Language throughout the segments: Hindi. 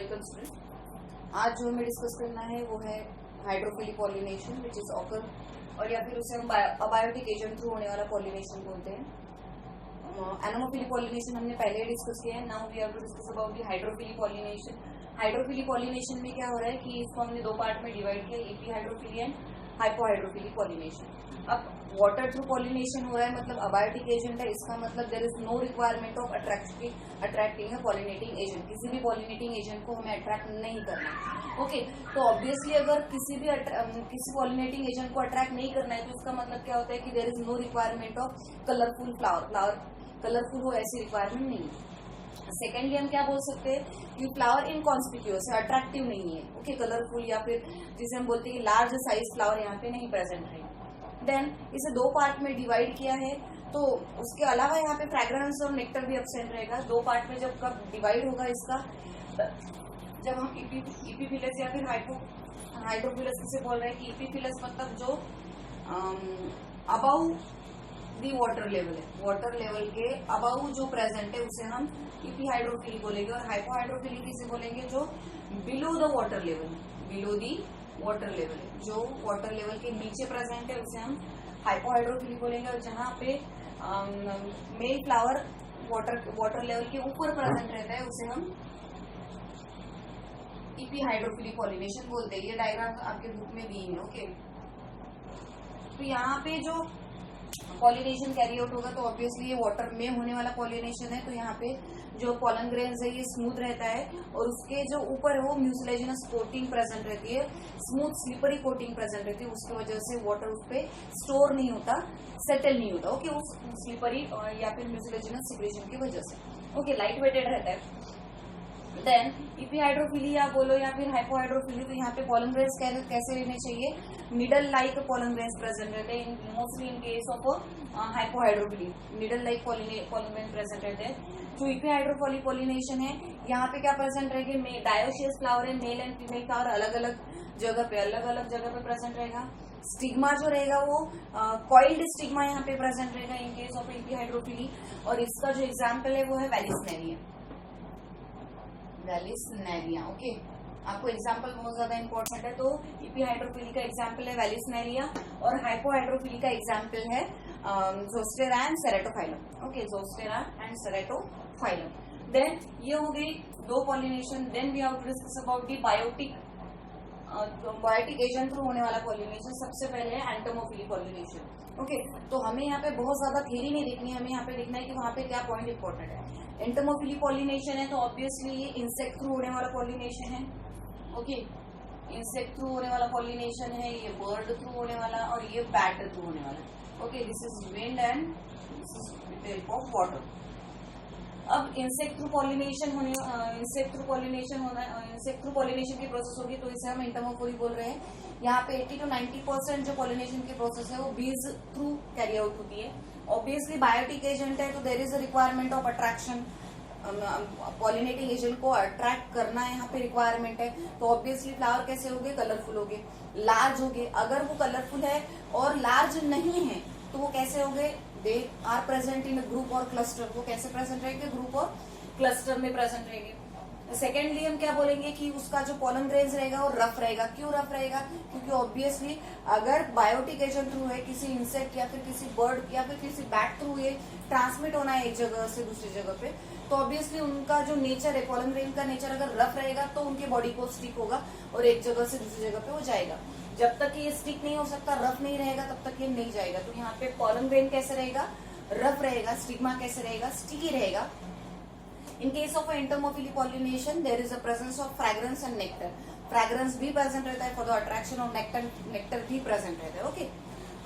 Welcome student. आज जो हमें डिस्कस करना है वो है hydrophilic pollination which is occur, और या फिर उसे हम अबायोटिक एजेंट थ्रू होने वाला पॉलिनेशन बोलते हैं। एनोमोफिलिक पॉलिनेशन हमने पहले डिस्कस किया है। Now we have to discuss about the hydrophilic pollination. Hydrophilic pollination में क्या हो रहा है कि इसको हमने दो पार्ट में डिवाइड किया, एपीहाइड्रोफिली एंड हाइपोहाइड्रोफिलिक पॉलिनेशन। अब वाटर थ्रू पॉलिनेशन हो रहा है, मतलब अबायोटिक एजेंट है, इसका मतलब there is no requirement of attracting a pollinating agent. किसी भी पॉलिनेटिंग एजेंट को हमें अट्रैक्ट नहीं करना। ओके, तो ऑब्वियसली अगर किसी पॉलिनेटिंग एजेंट को अट्रैक्ट नहीं करना है तो उसका मतलब क्या होता है कि there is no requirement of colourful flower colourful हो ऐसी रिक्वायरमेंट नहीं है। सेकेंडली हम क्या बोल सकते हैं कि फ्लावर इनकॉन्स्पिक्यूअस है, अट्रैक्टिव नहीं है। ओके, कलरफुल या फिर जिसे हम बोलते हैं लार्ज साइज फ्लावर यहाँ पे नहीं प्रेजेंट है। देन इसे दो पार्ट में डिवाइड किया है, तो उसके अलावा यहाँ पे फ्रेग्रेंस और नेक्टर भी एब्सेंट रहेगा। दो पार्ट में जब कब डिवाइड होगा इसका, जब हम इपीफिलस या फिर हाइड्रोफिलस किसे बोल रहे हैं कि इपीफिलस मतलब जो अबाउ दी वाटर लेवल है, वाटर लेवल के अबाउ जो प्रेजेंट है उसे हम इपीहाइड्रोफिली बोलेंगे, और हाइपोहाइड्रोफिली किसे बोलेंगे जो below the water level, below the water level है, जो वाटर लेवल के नीचे प्रेजेंट है उसे हम हाइपोहाइड्रोफिली बोलेंगे। और जहाँ पे मेल फ्लावर वाटर लेवल के ऊपर प्रेजेंट रहता है उसे हम इपीहाइड्रोफिलिक पॉलिनेशन बोलते हैं। ये डायग्राम आपके बुक में दी है। ओके, तो यहाँ पे जो पॉलिनेशन कैरी आउट होगा तो ऑब्वियसली ये वाटर में होने वाला पॉलिनेशन है। तो यहाँ पे जो पॉलन ग्रेन्स है ये स्मूथ रहता है, और उसके जो ऊपर है वो म्यूसिलेजिनस कोटिंग प्रेजेंट रहती है, स्मूथ स्लिपरी कोटिंग प्रेजेंट रहती है। उसकी वजह से वाटर उस पर स्टोर नहीं होता, सेटल नहीं होता। ओके, उस स्लिपरी या फिर म्यूसिलेजिनस सिक्रेशन की वजह से। ओके, लाइट वेटेड रहता है। देन इपीहाइड्रोफिली या बोलो या फिर हाइपोहाइड्रोफिली, तो यहाँ पे पॉलन ग्रेन्स कैसे रहने चाहिए, needle like pollen grains present रहते हैं mostly in case of hypohydrophily, needle like pollen grains present रहते हैं। जो इपीहाइड्रोफिलिक पॉलिनेशन है यहाँ पे क्या प्रेजेंट रहेगी, डायोशियस फ्लावर है, मेल एंड फीमेल फ्लावर अलग अलग जगह पे प्रेजेंट रहेगा। स्टिग्मा जो रहेगा वो कॉइल्ड स्टिग्मा यहाँ पे प्रेजेंट रहेगा इन केस ऑफ इपीहाइड्रोफिली, और इसका जो एग्जाम्पल है वो है वैलिसनेरिया। ओके, आपको एग्जाम्पल बहुत ज्यादा इंपॉर्टेंट है। तो इपीहाइड्रोफिली का एग्जाम्पल है वैलिसनेरिया, और हाइपोहाइड्रोफिली का एग्जाम्पल है Zostera and Ceratophyllum. Okay, Zostera and Ceratophyllum. Then ये हो गई दो pollination. Then we have to discuss about the biotic agent through होने वाला पॉलिनेशन। सबसे पहले है एंटोमोफिलिक पॉलिनेशन। ओके, तो हमें यहाँ पे बहुत ज्यादा थियरी नहीं देखनी है, हमें यहाँ पे देखना है कि वहाँ पे क्या पॉइंट इंपॉर्टेंट है। एंटोमोफिलिक पॉलिनेशन है तो ऑब्वियसली ये इंसेक्ट थ्रू होने वाला पॉलिनेशन है। ओके, इंसेक्ट थ्रू होने वाला पॉलिनेशन है, ये बर्ड थ्रू होने वाला, और ये बैट थ्रू होने वाला। Okay, this is wind and this is with the help of water. अब इंसेक्ट थ्रू पॉलिनेशन की प्रोसेस होगी तो इसे हम एंटोमोफिली बोल रहे हैं। यहाँ पे 80 to 90% जो पॉलिनेशन की प्रोसेस है वो बीज थ्रू कैरी आउट होती है। ऑब्वियसली बायोटिक एजेंट है तो there is a requirement of attraction, pollinating agent को अट्रैक्ट करना है यहाँ पे रिक्वायरमेंट है। तो ऑब्वियसली फ्लावर कैसे होंगे, कलरफुल होंगे, लार्ज होंगे। अगर वो कलरफुल है और लार्ज नहीं है तो वो कैसे होंगे, they are present in group और क्लस्टर। वो कैसे प्रेजेंट रहेंगे, ग्रुप और क्लस्टर में प्रेजेंट रहेंगे। सेकेंडली हम क्या बोलेंगे कि उसका जो पॉलन ग्रेन्स रहेगा वो रफ रहेगा। क्यों रफ रहेगा, क्योंकि ऑब्वियसली अगर बायोटिक एजेंट थ्रू है, किसी इंसेक्ट या फिर किसी बर्ड या फिर किसी बैट थ्रू ये ट्रांसमिट होना है एक जगह से दूसरी जगह पे, तो ऑब्वियसली उनका जो नेचर है, पॉलन ग्रेन का नेचर अगर रफ रहेगा तो उनके बॉडी को स्टिक होगा और एक जगह से दूसरी जगह पे वो जाएगा। जब तक ये स्टिक नहीं हो सकता, रफ नहीं रहेगा, तब तक ये नहीं जाएगा। तो यहाँ पे पॉलन ग्रेन कैसे रहेगा, रफ रहेगा। स्टिग्मा कैसे रहेगा, स्टिकी रहेगा। In case of entomophilia pollination, there is a presence of fragrance and nectar. Fragrance भी present रहता है for the attraction of nectar भी present रहता है। Okay.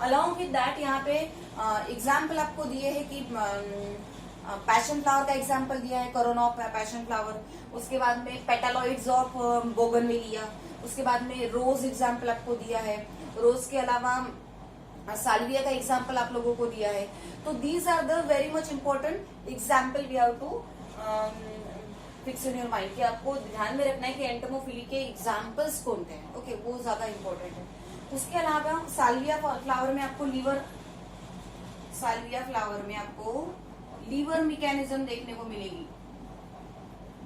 Along with that, यहाँ पे example आपको दिए है कि पैशन फ्लावर का एग्जाम्पल दिया है, कोरोना ऑफ पैशन फ्लावर। उसके बाद में पेटालॉइड्स ऑफ बोगनवेलिया। उसके बाद में रोज एग्जाम्पल आपको दिया है। रोज के अलावा साल्विया का एग्जाम्पल आप लोगों को दिया है। तो these are the very much important example we have to fix in your mind, कि आपको ध्यान में रखना है कि एंटोमोफिली के एग्जाम्पल्स कौन थे। ओके, वो ज्यादा इम्पोर्टेंट है। उसके अलावा साल्विया फ्लावर में आपको लीवर मैकेनिज्म देखने को मिलेगी।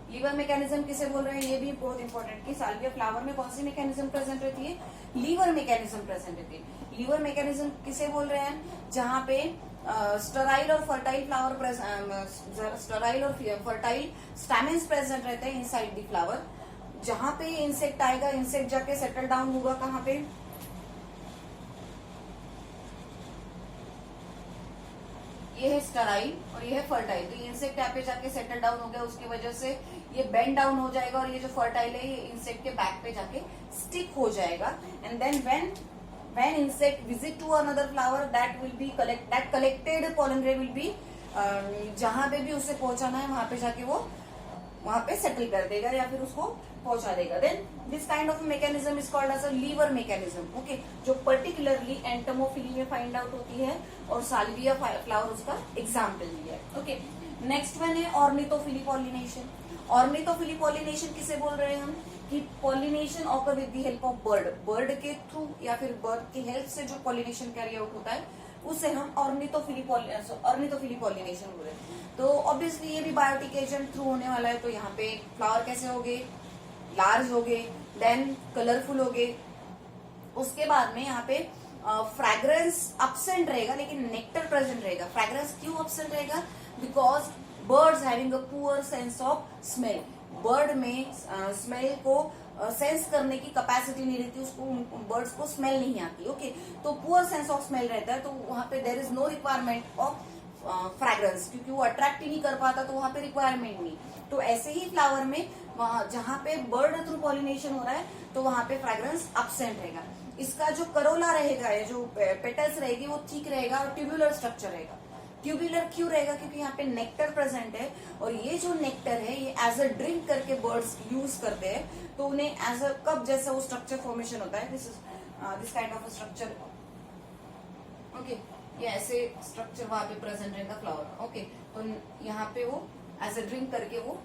लीवर मैकेनिज्म किसे बोल रहे हैं, ये भी बहुत इंपॉर्टेंट कि साल्विया फ्लावर में कौन सी मैकेनिज्म प्रेजेंट रहती है, लीवर मैकेनिज्म प्रेजेंट रहती है। लीवर मैकेनिज्म किसे बोल रहे हैं, जहां पे स्टेराइल और फर्टाइल फ्लावर, स्टेराइल और फर्टाइल स्टैमेन्स प्रेजेंट रहते हैं इनसाइड द फ्लावर। जहां पे इंसेक्ट आएगा, इंसेक्ट जाके सेटल डाउन होगा कहाँ पे, ये है स्टेराइल और ये है फर्टाइल। तो ये इंसेक्ट यहाँ पे जाके सेटल डाउन हो गया, उसकी वजह से ये बेंड डाउन हो जाएगा और ये जो फर्टाइल है ये इंसेक्ट के बैक पे जाके स्टिक हो जाएगा। And then when insect visit to another flower that will be that collected pollen grain will be, जहां पे भी उसे पहुंचाना है वहां पे जाके वो वहां पे सेटल कर देगा या फिर उसको पहुंचा देगा। Then this kind of mechanism is called as a lever mechanism, okay, जो पर्टिकुलरली एंटोमोफिली में फाइंड आउट होती है और साल्विया फ्लावर उसका एग्जाम्पल दिया है। ओके, नेक्स्ट वन है ऑर्निथोफिली पॉलिनेशन। ऑर्निथोफिली पॉलिनेशन किसे बोल रहे हैं हम, कि pollination occur with the help of bird, bird के थ्रू या फिर बर्ड की हेल्प से जो पॉलिनेशन कैरी आउट होता है उसे हम ऑर्निथोफिली पॉलिनेशन बोल रहे हैं। तो ऑब्वियसली ये भी बायोटिक एजेंट थ्रू होने वाला है। तो यहाँ पे फ्लावर कैसे होंगे, लार्ज होगे, देन कलरफुल होगे। उसके बाद में यहाँ पे फ्रैग्रेंस अब्सेंट रहेगा लेकिन नेक्टर प्रेजेंट रहेगा। फ्रैग्रेंस क्यों अब्सेंट रहेगा, because birds having a poor sense of smell. Bird में स्मेल को सेंस करने की कैपेसिटी नहीं रहती, उसको बर्ड्स को स्मेल नहीं आती। ओके, तो पुअर सेंस ऑफ स्मेल रहता है, तो वहां पे there is no requirement of fragrance, क्योंकि वो अट्रैक्ट ही नहीं कर पाता तो वहां पे रिक्वायरमेंट नहीं। तो ऐसे ही फ्लावर में जहां पे बर्ड थ्रू पॉलिनेशन हो रहा है तो वहां पे फ्रैग्रेंस अब्सेंट रहेगा। इसका जो करोला रहेगा, जो पेटल्स रहेगी वो थिक रहेगा और ट्यूबुलर स्ट्रक्चर रहेगा। ट्यूबुलर क्यों रहेगा, क्योंकि यहाँ पे नेक्टर प्रेजेंट है और ये जो नेक्टर है ये एज अ ड्रिंक करके बर्ड्स यूज करते हैं, तो उन्हें एज अ कप जैसा वो स्ट्रक्चर फॉर्मेशन होता है। This kind of structure, okay, ये ऐसे स्ट्रक्चर वहां पे प्रेजेंट रहेगा फ्लावर। ओके, तो यहाँ पे वो एज अ ड्रिंक करके वो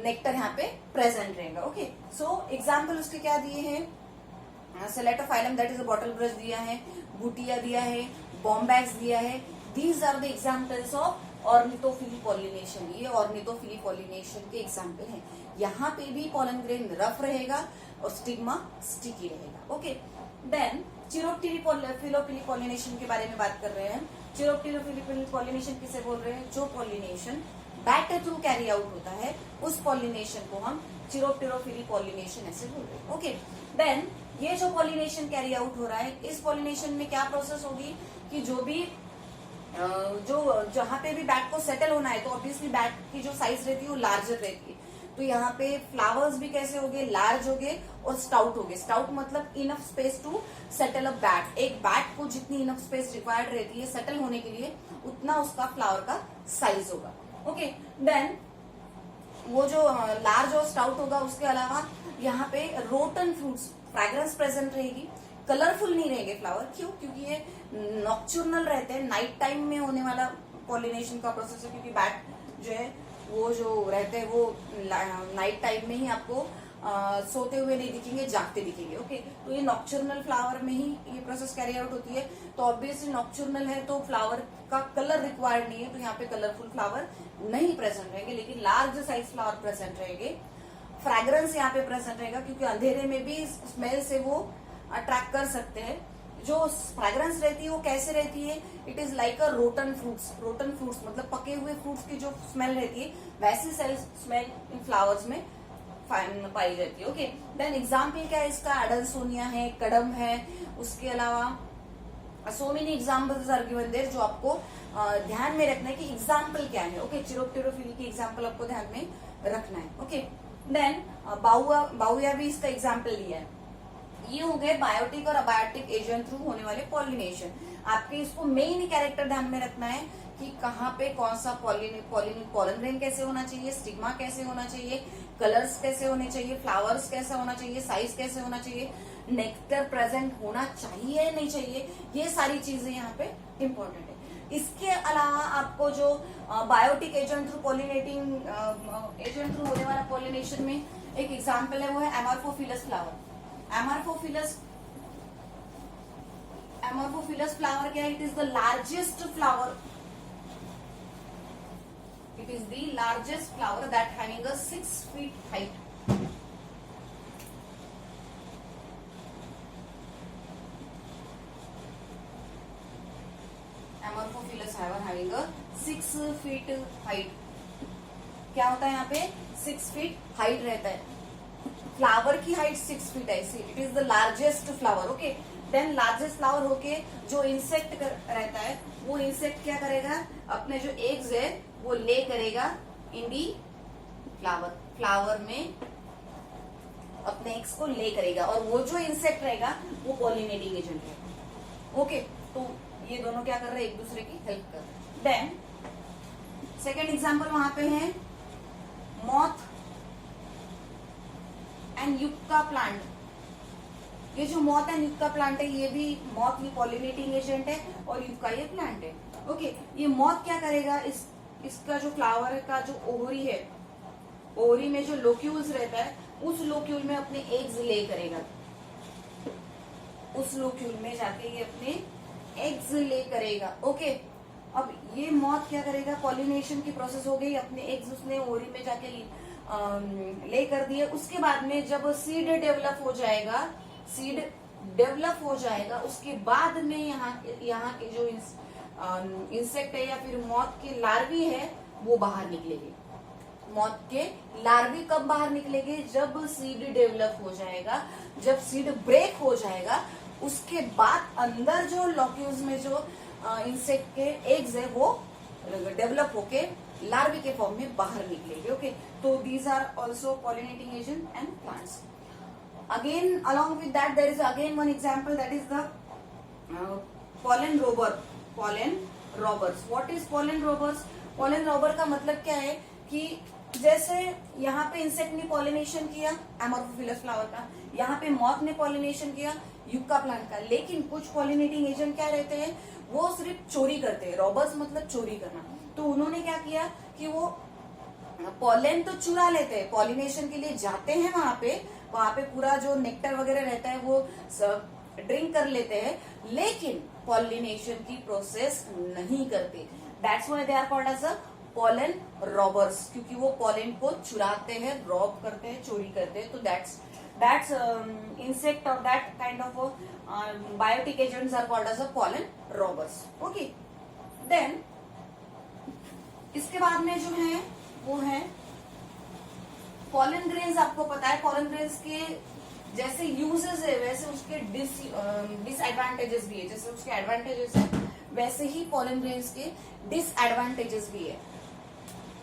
नेक्टर यहाँ पे प्रेजेंट रहेगा। ओके, सो एग्जाम्पल उसके क्या दिए हैं, Ceratophyllum that is a bottle brush दिया है, बुटिया दिया है, बॉम्बैक्स दिया है। These are the examples of ornithophily pollination. ये ऑर्निथोफिली पॉलिनेशन के एग्जाम्पल हैं। यहाँ पे भी पॉलन ग्रेन रफ रहेगा और स्टिग्मा स्टिकी रहेगा। ओके, देन चिरोप्टेरोफिली पॉलिनेशन के बारे में बात कर रहे हैं। चिरोप्टेरोफिली पॉलिनेशन किसे बोल रहे हैं, जो pollination bat through carry out होता है उस पॉलिनेशन को हम चिरोप्टेरोफिली पॉलिनेशन ऐसे बोल रहे हैं। ओके, देन ये जो पॉलिनेशन कैरी आउट हो रहा है, इस पॉलिनेशन में क्या प्रोसेस होगी कि जो भी जहां पे भी बैट को सेटल होना है तो ऑब्वियसली बैट की जो साइज रहती है वो लार्जर रहती है। तो यहाँ पे फ्लावर्स भी कैसे होंगे, लार्ज होंगे और स्टाउट होंगे। स्टाउट मतलब enough space to settle a bat. एक बैट को जितनी इनफ स्पेस रिक्वायर्ड रहती है सेटल होने के लिए उतना उसका फ्लावर का साइज होगा। ओके, देन वो जो लार्ज और स्टाउट होगा, उसके अलावा यहाँ पे रोटन फ्रूट्स, फ्रैग्रेंस प्रेजेंट रहेगी। कलरफुल नहीं रहेंगे फ्लावर, क्यों, क्योंकि ये नॉक्चुरनल रहते हैं, नाइट टाइम में होने वाला पॉलिनेशन का प्रोसेस है। क्योंकि बैट जो है वो जो रहते हैं वो नाइट टाइम में ही आपको सोते हुए नहीं दिखेंगे, जागते दिखेंगे। ओके, तो ये नॉक्चुरनल फ्लावर में ही ये प्रोसेस कैरी आउट होती है। तो ऑब्वियसली नॉक्चुरनल है तो फ्लावर का कलर रिक्वायर्ड नहीं है, तो यहाँ पे कलरफुल फ्लावर नहीं प्रेजेंट रहेंगे, लेकिन लार्ज साइज फ्लावर प्रेजेंट रहेंगे। फ्रैग्रेंस यहाँ पे प्रेजेंट रहेगा क्योंकि अंधेरे में भी स्मेल से वो अट्रैक्ट कर सकते हैं। जो फ्रैग्रेंस रहती है वो कैसे रहती है, it is like a rotten fruits. Rotten fruits मतलब पके हुए फ्रूट्स की जो स्मेल रहती है वैसी स्मेल इन फ्लावर्स में पाई जाती है। ओके, देन एग्जाम्पल क्या है इसका, एडल्सोनिया है, कड़म है, उसके अलावा so many examples are given there, जो आपको ध्यान में रखना है कि एग्जाम्पल क्या है। ओके, चिरोप्टेरोफिली की एग्जाम्पल आपको ध्यान में रखना है। ओके, देन बाउया भी इसका एग्जाम्पल लिया है। ये हो गए बायोटिक और अबायोटिक एजेंट थ्रू होने वाले पॉलिनेशन। आपके इसको मेन कैरेक्टर ध्यान में रखना है कि कहाँ पे कौन सा पॉलन ग्रेन कैसे होना चाहिए, स्टिग्मा कैसे होना चाहिए, कलर्स कैसे होने चाहिए, फ्लावर्स कैसा होना चाहिए, साइज कैसे होना चाहिए, नेक्टर प्रेजेंट होना चाहिए या नहीं चाहिए, ये सारी चीजें यहाँ पे इम्पोर्टेंट है। इसके अलावा आपको जो biotic agent through pollinating agent through होने वाला पॉलिनेशन में एक एग्जाम्पल है, वो है एमॉर्फोफिलस फ्लावर। एमॉर्फोफिलस फ्लावर क्या है, it is the largest flower It is the largest flower that having a 6 feet height. Amorphophilous flower having a 6 feet height. क्या होता है यहाँ पे 6 feet height रहता है. फ्लावर की हाइट 6 feet है. It is the largest flower. Okay, then largest flower होके जो इंसेक्ट रहता है वो इंसेक्ट क्या करेगा, अपने जो एग्स है वो ले करेगा इन दी फ्लावर में अपने एग्स को ले करेगा, और वो जो इंसेक्ट रहेगा वो पॉलिनेटिंग एजेंट है. ओके, तो ये दोनों क्या कर रहे हैं, एक दूसरे की हेल्प कर रहे हैं. देन सेकेंड एग्जाम्पल वहां पे है मॉथ एंड युक्का प्लांट. ये जो मॉथ एंड युक्का प्लांट है, ये भी मॉथ ये पॉलिनेटिंग एजेंट है और युक्का ये प्लांट है. ओके, ये मॉथ क्या करेगा, इसका जो फ्लावर का जो ओवरी है, ओवरी में जो लोक्यूल्स रहता है उस लोक्यूल में अपने एग्स ले करेगा. उस लोक्यूल में जाके ये अपने एग्स ले करेगा. ओके, अब ये मॉथ क्या करेगा, पॉलिनेशन की प्रोसेस हो गई, अपने एग्स उसने ओवरी में जाके ले कर दिए. उसके बाद में जब सीड डेवलप हो जाएगा उसके बाद में यहाँ के जो इंसेक्ट है या फिर मॉथ के लार्वी है वो बाहर निकलेंगे. मॉथ के लार्वी कब बाहर निकलेंगे, जब सीड डेवलप हो जाएगा, जब सीड ब्रेक हो जाएगा, उसके बाद अंदर जो लॉक्यूल्स में जो इंसेक्ट के एग्स है वो डेवलप होके लार्वी के फॉर्म में बाहर निकलेंगे. ओके, तो these are also pollinating agent and plants. Again along with that there is again one example, that is the pollen robbers. What is pollen robbers? pollen robber का मतलब क्या है कि जैसे यहाँ पे इंसेक्ट ने पॉलिनेशन किया एमोर्फोफिलस फ्लावर का, यहाँ पे मॉथ ने पॉलिनेशन किया युक्का प्लांट का, लेकिन कुछ पॉलिनेटिंग एजेंट क्या रहते हैं, वो सिर्फ चोरी करते हैं. रॉबर्स मतलब चोरी करना. तो उन्होंने क्या किया कि वो पॉलन तो चुरा लेते हैं, पॉलिनेशन के लिए जाते हैं वहां पे पूरा जो नेक्टर वगैरह रहता है वो ड्रिंक कर लेते हैं, लेकिन पॉलिनेशन की प्रोसेस नहीं करते. That's why they are called as a pollen robbers, क्योंकि वो पॉलन को चुराते हैं, रॉब करते हैं, चोरी करते हैं. तो दैट्स इंसेक्ट और that kind of biotic agents are called as a pollen robbers. Okay, then इसके बाद में जो है वो है पॉलन ग्रेन्स. आपको पता है पॉलन ग्रेन्स के जैसे यूजेस है वैसे उसके डिसएडवांटेजेस भी है. जैसे उसके एडवांटेजेस है वैसे ही पॉलन ग्रेन्स के डिसएडवांटेजेस भी है.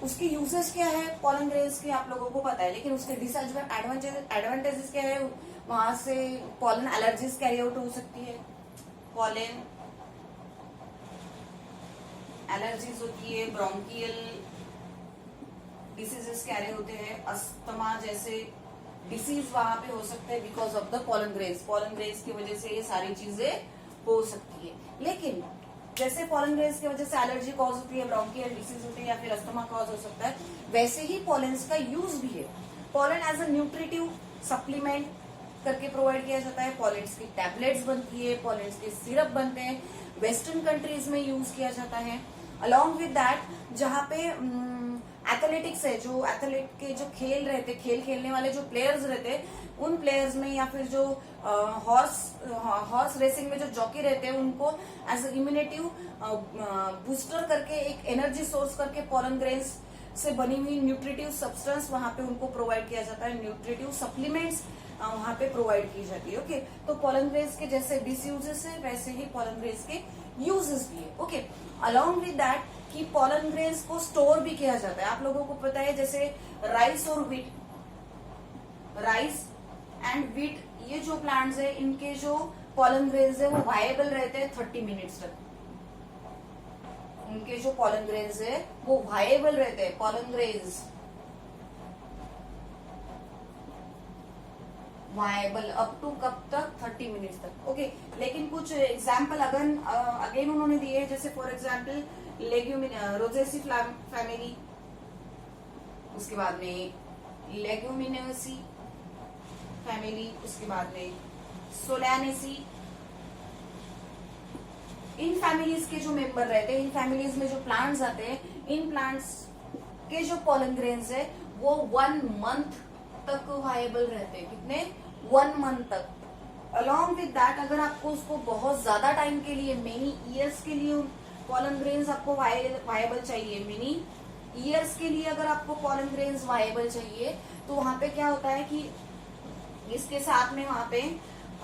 उसके यूजेस क्या है पॉलन ग्रेन्स के आप लोगों को पता है, लेकिन उसके डिसएडवांटेजेस क्या है, वहां से पॉलन एलर्जीज कैरी आउट हो सकती है, पॉलन एलर्जीज होती है, ब्रोंकियल डिसीजेस कैरी होते हैं, अस्थमा जैसे डिसीज वहां पे हो सकते हैं because of the pollen grains की वजह से ये सारी चीजें हो सकती है. लेकिन जैसे पॉलन ग्रेन्स की वजह से एलर्जी कॉज होती है, ब्रोंकियल डिसीज होती है या फिर अस्थमा कॉज हो सकता है, वैसे ही पॉलेन्स का यूज भी है. Pollen as a nutritive supplement करके प्रोवाइड किया जाता है. पॉलेन्स की टैबलेट्स बनती है, पॉलेन्स के सिरप बनते हैं, वेस्टर्न कंट्रीज में यूज किया जाता है. अलॉन्ग विद दैट जहाँ पे एथलेटिक्स है, जो एथलीट के जो खेल खेलने वाले जो प्लेयर्स रहते हैं, उन प्लेयर्स में या फिर जो हॉर्स रेसिंग में जो जॉकी रहते हैं, उनको एज इम्यूनेटिव बूस्टर करके एक एनर्जी सोर्स करके पॉलन ग्रेन्स से बनी हुई न्यूट्रिटिव सब्सटेंस वहां पे उनको प्रोवाइड किया जाता है, न्यूट्रिटिव सप्लीमेंट्स वहां पे प्रोवाइड की जाती है. ओके, तो पॉलन ग्रेन्स के जैसे डिसयूजेस है वैसे ही पॉलन ग्रेन्स के यूजेस भी है. ओके, अलॉन्ग विद दैट कि पॉलन ग्रेन्स को स्टोर भी किया जाता है. आप लोगों को पता है जैसे राइस एंड व्हीट, ये जो प्लांट्स है इनके जो पॉलन ग्रेन्स है वो वायबल रहते हैं 30 मिनट्स तक. उनके जो पॉलन ग्रेन्स है वो वायबल रहते हैं, pollen grains viable up to कब तक 30 मिनट्स तक. ओके, लेकिन कुछ एग्जाम्पल अगेन उन्होंने दिए हैं, जैसे फॉर एग्जाम्पल रोजेसी फैमिली, उसके बाद में लेग्यूमिनेसी फैमिली, उसके बाद में सोलैनेसी. इन फैमिलीज के जो मेंबर रहते हैं, इन फैमिलीज में जो प्लांट्स आते हैं, इन प्लांट्स के जो पॉलन ग्रेन्स है वो 1 मंथ तक वायबल रहते हैं। कितने? 1 मंथ तक। अलॉन्ग विद दैट अगर आपको उसको बहुत ज्यादा टाइम के लिए, मेनी ईयर्स के लिए पॉलन ग्रेन्स आपको वायबल चाहिए, मेनी ईयर्स के लिए अगर आपको पॉलन ग्रेन्स वायबल चाहिए, तो वहां पे क्या होता है कि इसके साथ में वहां पे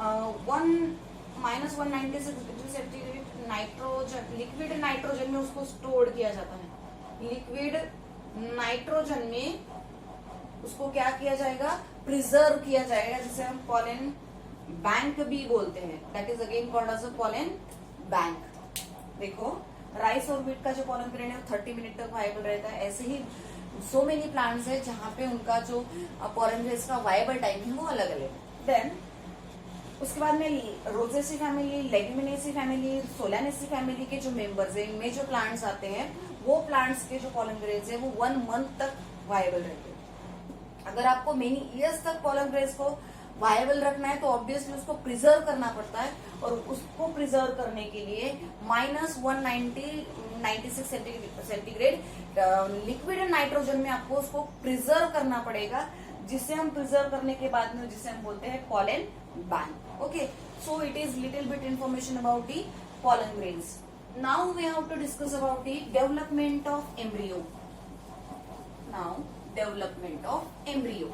-196 degree centigrade nitrogen, liquid nitrogen में उसको स्टोर किया जाता है। लिक्विड नाइट्रोजन में उसको क्या किया जाएगा? प्रिजर्व किया जाएगा, जिसे हम पॉलन बैंक भी बोलते हैं। That is again called as a pollen bank. देखो राइस और व्हीट का जो पॉलन ग्रेन है वो 30 मिनट तक वायबल रहता है। ऐसे ही सो मेनी प्लांट्स है जहां पे उनका जो पॉलन ग्रेन्स का वायबल टाइम है वो अलग अलग है। देन उसके बाद में Rosaceae family, Leguminosae family, Solanaceae family के जो मेंबर्स है, इनमें जो प्लांट्स आते हैं वो प्लांट्स के जो पॉलन ग्रेन्स है वो 1 मंथ तक वायबल रहते हैं। अगर आपको मेनी ईयर्स तक पॉलन ग्रेन्स को वायबल रखना है तो ऑब्वियसली उसको प्रिजर्व करना पड़ता है, और उसको प्रिजर्व करने के लिए -196 सेंटीग्रेड लिक्विड नाइट्रोजन में आपको उसको प्रिजर्व करना पड़ेगा, जिससे हम प्रिजर्व करने के बाद में जिसे हम बोलते हैं pollen bank. Okay, so it is little bit information about the pollen grains. Now we have to discuss about the development of embryo. Now development of embryo.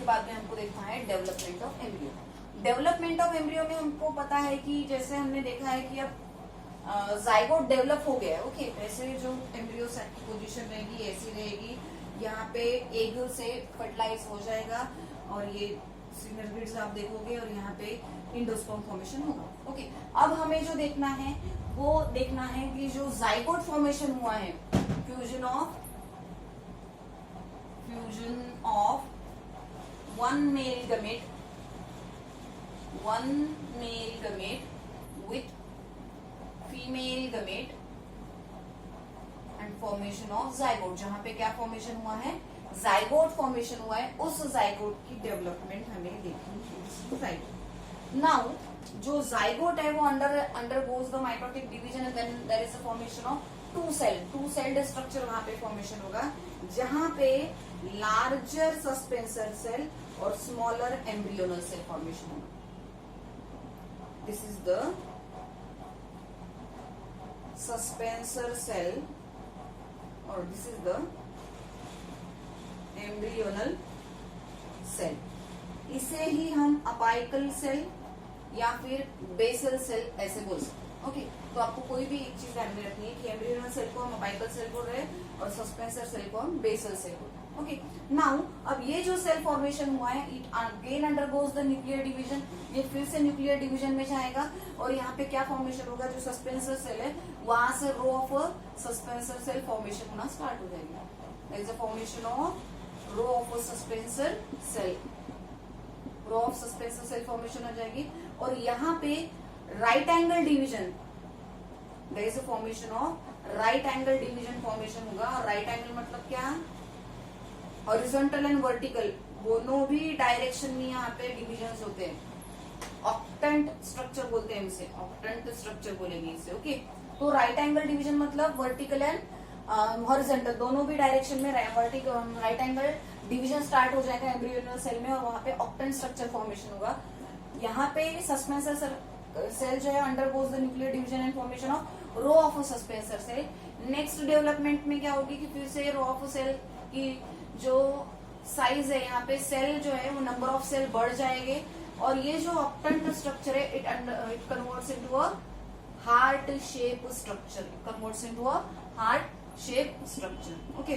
बाद में हमको देखना है development of embryo. Development of embryo में हमको पता है कि जैसे हमने देखा है कि अब जाइगोट डेवलप हो गया है। ओके, वैसे जो एम्ब्रियो सेट की पोजीशन रहेगी ऐसी रहेगी, यहाँ पे एग से फर्टिलाइज हो जाएगा और ये सिनर्गिड्स आप देखोगे और यहाँ पे इंडोस्पर्म फॉर्मेशन होगा। ओके, अब हमें जो देखना है वो देखना है कि जो जाइगोट फॉर्मेशन हुआ है, fusion of one male gamete with female gamete and formation of zygote। जहां पे क्या फॉर्मेशन हुआ है? जाइगोट फॉर्मेशन हुआ है। उस जाइगोट की डेवलपमेंट हमें देखनी है। नाउ जो जाइगोट है वो undergoes the mitotic division and then there is a formation of two celled structure वहां पे फॉर्मेशन होगा, जहां पे लार्जर सस्पेंसर सेल और स्मॉलर एम्ब्रियोनल सेल फॉर्मेशन होगा। This is the suspensor cell और this is the embryonal cell. इसे ही हम अपाइकल सेल या फिर बेसल सेल ऐसे बोल सकते हैं। ओके, तो आपको कोई भी एक चीज ध्यान में रखनी है कि एम्ब्रियोनल सेल को हम अपाइकल सेल बोल रहे हैं और सस्पेंसर सेल को हम बेसल सेल बोल रहे हैं। ओके, नाउ अब ये जो सेल फॉर्मेशन हुआ है it again undergoes the nuclear division. ये फिर से न्यूक्लियर डिवीजन में जाएगा और यहाँ पे क्या फॉर्मेशन होगा? जो सस्पेंसर सेल है वहां से row of suspensor cell formation होना स्टार्ट हो जाएगा। There is a formation of row of suspensor cell. Row of suspensor cell formation हो जाएगी और यहाँ पे right angle division, there is a formation of right angle division formation होगा। राइट एंगल मतलब क्या? हॉरिजॉन्टल एंड वर्टिकल दोनों भी डायरेक्शन में यहाँ पे डिविजन्स होते हैं। ऑक्टेंट स्ट्रक्चर बोलते हैं इसे, ऑक्टेंट स्ट्रक्चर बोलेंगे इसे। ओके, तो राइट एंगल डिवीजन मतलब वर्टिकल एंड हॉरिजॉन्टल दोनों भी डायरेक्शन में राइट एंगल डिवीजन स्टार्ट हो जाएगा एम्ब्रियोनल सेल में और वहां पे ऑक्टेंट स्ट्रक्चर फॉर्मेशन होगा। यहाँ पे सस्पेंसर सेल जो है undergoes the nuclear division and formation of row of suspensor cell. Next development में क्या होगी कि फिर से रो ऑफ सेल की जो साइज है, यहाँ पे सेल जो है वो नंबर ऑफ सेल बढ़ जाएंगे और ये जो ऑक्टेंट स्ट्रक्चर है it converts into a heart shape structure. Okay,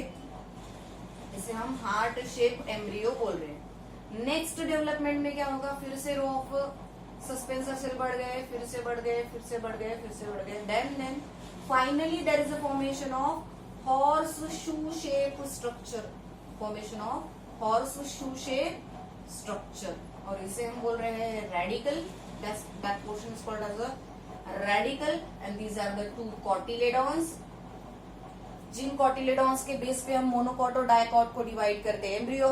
इसे हम हार्ट शेप एम्ब्रियो बोल रहे हैं। नेक्स्ट डेवलपमेंट में क्या होगा? फिर से रो ऑफ सस्पेंसर सेल बढ़ गए, फिर से बढ़ गए, फिर से बढ़ गए, फिर से बढ़ गए। Then finally there is a formation of horseshoe shape structure. Formation of horseshoe shape structure और इसे हम बोल रहे हैं radicle. That portion is called as a radicle and these are the two cotyledons जिन कॉटिलेडॉन्स के बेस पे हम मोनोकॉट और डायकॉट को डिवाइड करते हैं. Embryo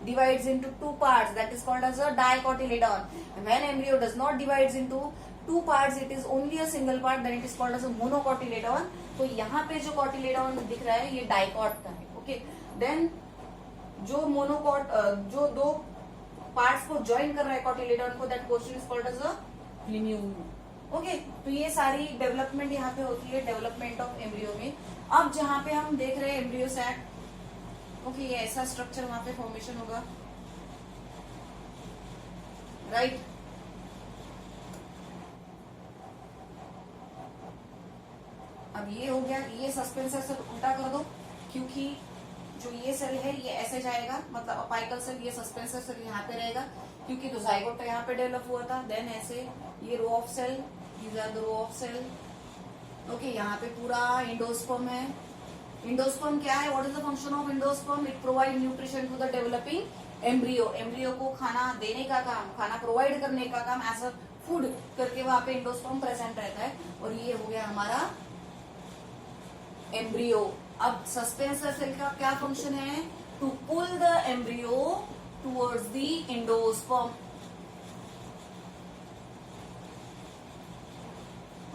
divides into two parts, that is called as a dicotyledon. When embryo does not divides into two parts, it is only a single part, then it is called as a monocotyledon. तो यहाँ पे जो कॉटिलेडॉन दिख रहा है ये डाइकॉट का है. ओके, देन जो मोनोकॉट जो दो पार्ट्स को ज्वाइन कर रहा है कॉटिलेडॉन को, that portion is called as a plumule. Okay, तो ये सारी डेवलपमेंट यहाँ पे होती है, डेवलपमेंट ऑफ एम्ब्रियो में. अब जहाँ पे हम देख रहे हैं एम्ब्रियो सैक, ओके, ये ऐसा स्ट्रक्चर वहां पे फॉर्मेशन होगा, राइट. अब ये हो गया, ये सस्पेंसर सेल उल्टा कर दो, क्योंकि जो ये सेल है ये ऐसे जाएगा, मतलब अपाइकल सेल, ये सस्पेंसर सेल यहाँ पे रहेगा, क्योंकि तो जाइगोट तो यहाँ पे डेवलप हुआ था. देन ऐसे ये row of cell, these are the row of cell. Okay, यहाँ पे पूरा एंडोस्पर्म है. एंडोस्पर्म क्या है? What is the function of endosperm? It provide nutrition to the developing embryo. Embryo को खाना देने का काम, खाना प्रोवाइड करने का काम एज अ फूड करके वहां पे एंडोस्पर्म प्रेजेंट रहता है. और ये हो गया हमारा एम्ब्रियो. अब सस्पेंसर सेल का क्या फंक्शन है? To pull the embryo towards the endosperm.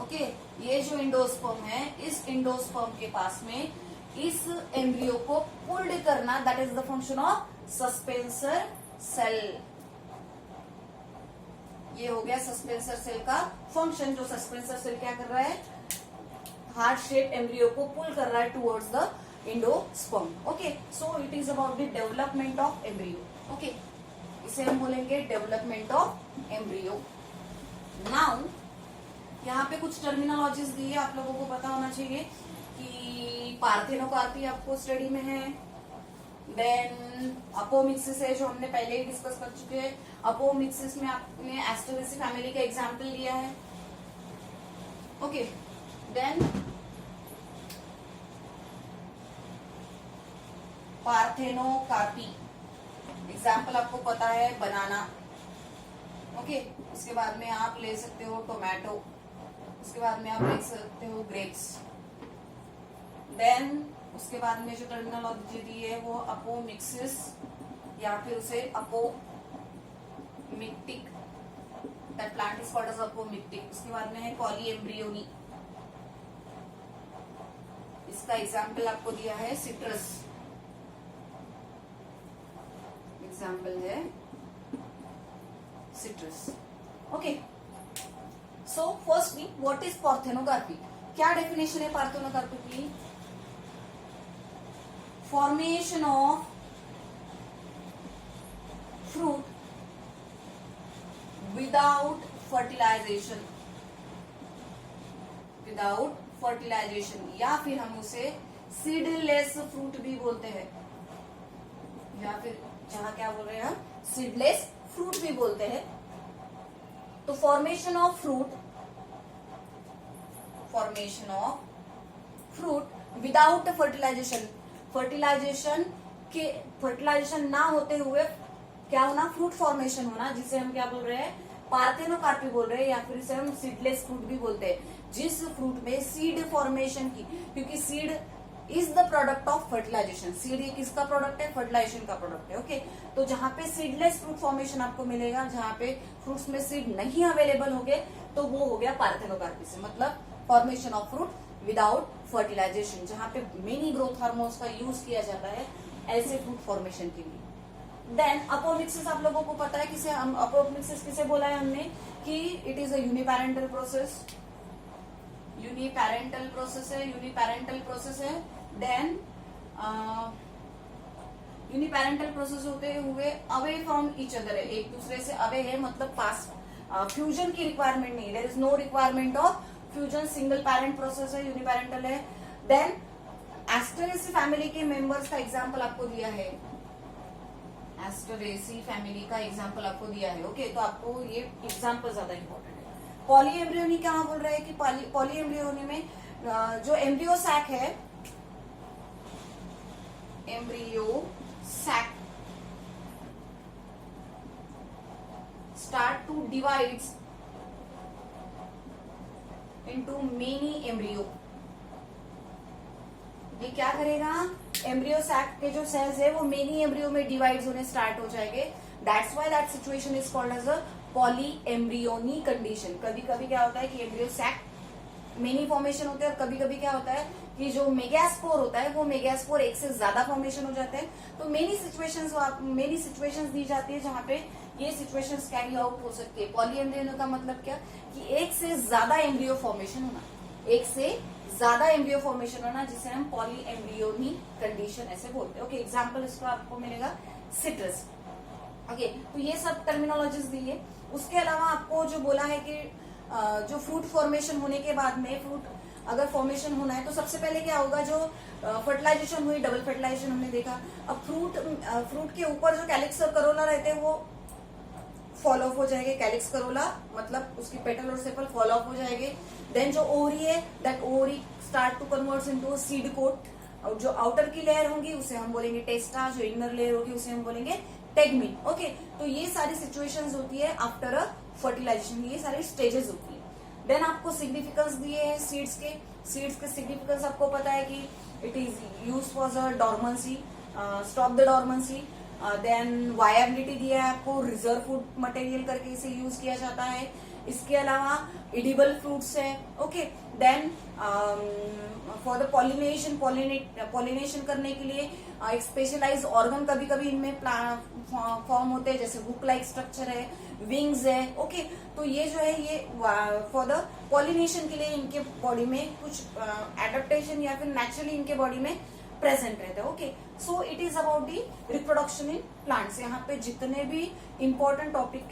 Okay, ये जो एंडोस्पर्म है, इस एंडोस्पर्म के पास में इस एम्ब्रियो को पुल्ड करना, that is the function of suspensor cell. ये हो गया सस्पेंसर सेल का फंक्शन. जो सस्पेंसर सेल क्या कर रहा है? हार्ट शेप एम्ब्रियो को पुल कर रहा है towards the endosperm. Okay, so it is about the development of embryo. Okay, इसे हम बोलेंगे डेवलपमेंट ऑफ एम्ब्रियो. नाउ यहाँ पे कुछ टर्मिनोलॉजीज दी है, आप लोगों को पता होना चाहिए कि पार्थेनोकार्पी आपको स्टडी में है. देन अपोमिक्सिस है, जो हमने पहले ही डिस्कस कर चुके हैं. अपोमिक्सिस में आपने एस्टरेसी फैमिली का एग्जाम्पल लिया है. ओके, देन पार्थेनोकार्पी एग्जाम्पल आपको पता है, बनाना. ओके, उसके बाद में आप ले सकते हो टोमेटो, उसके बाद में आप ले सकते हो ग्रेप्स. देन उसके बाद में जो टर्मिनोलॉजी दी है वो अपोमिक्सिस या फिर उसे apomictic, that plant is called as apomictic. उसके बाद में है पॉलीएम्ब्रियोनी. इसका एग्जाम्पल आपको दिया है सिट्रस. एग्जाम्पल है citrus. Okay, so firstly what is parthenocarpy? क्या डेफिनेशन है पार्थेनोकार्पी की? Formation of fruit without fertilization, without fertilization, या फिर हम उसे सीडलेस फ्रूट भी बोलते हैं, या फिर जहां क्या बोल रहे हैं हम, सीडलेस फ्रूट भी बोलते हैं. तो formation of fruit without fertilization, fertilization ना होते हुए क्या होना? फ्रूट फॉर्मेशन होना, जिसे हम क्या बोल रहे हैं? पार्थेनोकार्पी बोल रहे हैं, या फिर इसे हम सीडलेस फ्रूट भी बोलते हैं. जिस फ्रूट में सीड फॉर्मेशन की, क्योंकि seed is the product of fertilization. Seed ये किसका प्रोडक्ट है? फर्टिलाइजेशन का प्रोडक्ट है. ओके, तो जहां पे सीडलेस फ्रूट फॉर्मेशन आपको मिलेगा, जहां पे फ्रूट्स में सीड नहीं अवेलेबल होंगे, तो वो हो गया पार्थेनोकार्पी से. मतलब formation of fruit without fertilization, जहां पे मेनी ग्रोथ हार्मोन्स का यूज किया जाता है ऐसे फ्रूट फॉर्मेशन के लिए. देन अपोमिक्सिस आप लोगों को पता है किसे हम अपोमिक्सिस किसे बोला है हमने? कि it is a uniparental process. Uniparental process है. देन यूनिपैरेंटल प्रोसेस होते हुए अवे फ्रॉम ईच अदर है, एक दूसरे से अवे है, मतलब पास फ्यूजन की रिक्वायरमेंट नहीं. There is no requirement of fusion. Single parent process है, यूनिपैरेंटल है. देन एस्टरेसी फैमिली के मेंबर्स का एग्जांपल आपको दिया है, एस्टरेसी फैमिली का एग्जांपल आपको दिया है. ओके, तो आपको ये एग्जांपल ज्यादा इंपॉर्टेंट है. पॉलीएम्ब्रियोनी क्या बोल रहे हैं कि पॉलीएम्ब्रियोनी में जो एम्ब्रियो सैक है, embryo sac start to divides into many embryo. ये क्या करेगा, एम्ब्रियो सैक के जो सेल्स है वो मेनी एम्ब्रियो में डिवाइड होने स्टार्ट हो जाएंगे. That's why that situation is called as a polyembryony condition. कभी कभी क्या होता है कि एम्ब्रियो सैक मेनी फॉर्मेशन होते हैं, और कभी कभी क्या होता है कि जो मेगास्पोर होता है वो मेगास्पोर एक से ज्यादा फॉर्मेशन हो जाते हैं. तो मेनी सिचुएशंस दी जाती है जहां पे ये सिचुएशंस कैरी आउट हो सकती है. पॉली एम्ब्रियो का मतलब क्या, कि एक से ज्यादा एम्ब्रियो फॉर्मेशन होना, एक से ज्यादा एम्ब्रियो फॉर्मेशन होना, जिसे हम पॉली एम्ब्रियोनी कंडीशन ऐसे बोलते हैं. ओके, एग्जाम्पल इसका आपको मिलेगा सिट्रस. ओके, तो ये सब टर्मिनोलॉजीज दी है. उसके अलावा आपको जो बोला है कि जो फ्रूट फॉर्मेशन होने के बाद में, फ्रूट अगर फॉर्मेशन होना है तो सबसे पहले क्या होगा, जो फर्टिलाइजेशन हुई, डबल फर्टिलाइजेशन हमने देखा. अब फ्रूट के ऊपर जो कैलिक्स और करोला रहते हैं वो फॉल ऑफ हो जाएंगे. कैलिक्स करोला मतलब उसकी पेटल और सेपल फॉल ऑफ हो जाएंगे. देन जो ओवरी है, that ovary start to convert into seed coat. और जो आउटर की लेयर होंगी उसे हम बोलेंगे टेस्टा, जो इनर लेयर होगी उसे हम बोलेंगे टेगमिन. ओके, तो ये सारी सिचुएशंस होती है आफ्टर अ फर्टिलाइजेशन, ये सारी स्टेजेस होती है. देन आपको सिग्निफिकेंस दिए हैं सीड्स के सिग्निफिकेंस आपको पता है कि it is use for the dormancy, stop the dormancy. Then viability दिया है आपको, रिजर्व फूड मटेरियल करके इसे यूज किया जाता है. इसके अलावा एडिबल फ्रूट्स है. Okay, then for the pollination करने के लिए एक स्पेशलाइज ऑर्गन कभी कभी इनमें फॉर्म होते हैं, जैसे हुक लाइक स्ट्रक्चर है, विंग्स है. ओके, तो ये जो है ये फॉर द पॉलिनेशन के लिए इनके बॉडी में कुछ एडेप्टेशन या फिर नेचुरली इनके बॉडी में प्रेजेंट रहता है. Okay, so it is about the reproduction in plants. यहाँ पे जितने भी इंपॉर्टेंट टॉपिक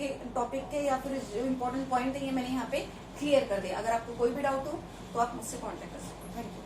के या फिर जो इंपॉर्टेंट पॉइंट है ये मैंने यहाँ पे क्लियर कर दिया. अगर आपको कोई भी डाउट हो तो आप मुझसे कांटेक्ट कर सकते हो. Thank you.